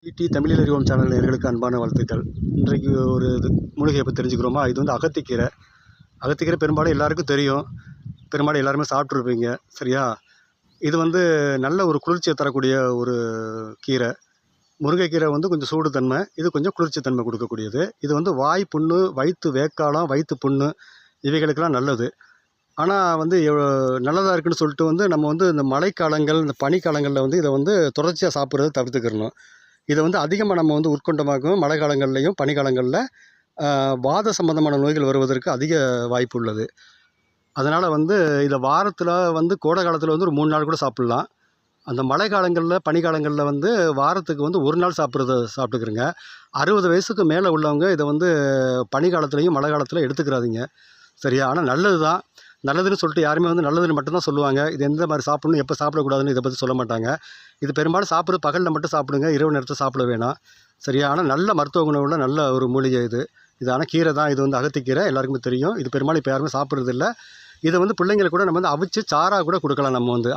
ED தமிழில் அறிவோம் channel நேயர்களுக்கு அன்பான வாழ்த்துக்கள். இன்றைக்கு ஒரு மூலிகையை பற்றி தெரிஞ்சுக்கிறோமா? இது வந்து அகத்திக்கீரை. அகத்திக்கீரை பெரும்பாலும் எல்லாருக்கும் தெரியும். பெரும்பாலும் எல்லாருமே சாப்பிட்ருப்பீங்க. சரியா? இது வந்து நல்ல ஒரு குளிர்ச்சியை தரக்கூடிய ஒரு கீரை. முருங்கைக்கீரை வந்து கொஞ்சம் சூடு தன்மை, இது கொஞ்சம் குளிர்ச்சி தன்மை கொடுக்கக்கூடியது. இது வந்து வாய் புண்ணு, வயிற்று வேக்காலம், வயிற்று புண்ணு இவைகளுக்கெல்லாம் நல்லது. ஆனால் வந்து நல்லதாக இருக்குன்னு சொல்லிட்டு வந்து நம்ம வந்து இந்த மழைக்காலங்கள், இந்த பனிக்காலங்களில் வந்து இதை வந்து தொடர்ச்சியாக சாப்பிட்றத தவிர்த்துக்கிறணும். இதை வந்து அதிகமாக நம்ம வந்து உட்கொண்டமாகவும் மழை காலங்கள்லையும் பனிக்காலங்களில் வாத சம்பந்தமான நோய்கள் வருவதற்கு அதிக வாய்ப்பு உள்ளது. அதனால் வந்து இதை வாரத்தில் வந்து கோடை காலத்தில் வந்து ஒரு 3 நாள் கூட சாப்பிட்லாம். அந்த மழை காலங்களில் பனிக்காலங்களில் வந்து வாரத்துக்கு வந்து 1 நாள் சாப்பிட்டுக்கிறங்க. 60 வயசுக்கு மேலே உள்ளவங்க இதை வந்து பனிக்காலத்துலேயும் மழை காலத்தில் எடுத்துக்கிறாதீங்க. சரியா? ஆனால் நல்லது தான். நல்லதுன்னு சொல்லிட்டு யாருமே வந்து நல்லதுன்னு மட்டும்தான் சொல்லுவாங்க. இது எந்த மாதிரி சாப்பிடணும், எப்போ சாப்பிடக்கூடாதுன்னு இதை பற்றி சொல்ல மாட்டாங்க. இது பெரும்பாலும் சாப்பிட்றது பகலில் மட்டும் சாப்பிடுங்க, இரவு நேரத்தில் சாப்பிட வேணாம். சரியா? ஆனால் நல்ல மருத்துவ குணம் உள்ள நல்ல ஒரு மூலிகை இது. இது ஆனால் கீரை தான். இது வந்து அகத்திக்கீரை, எல்லாருக்குமே தெரியும். இது பெரும்பாலும் இப்போ யாருமே சாப்பிட்றதில்ல. இதை வந்து பிள்ளைங்களுக்கு கூட நம்ம வந்து அவிச்சு சாராக கூட கொடுக்கலாம் நம்ம வந்து.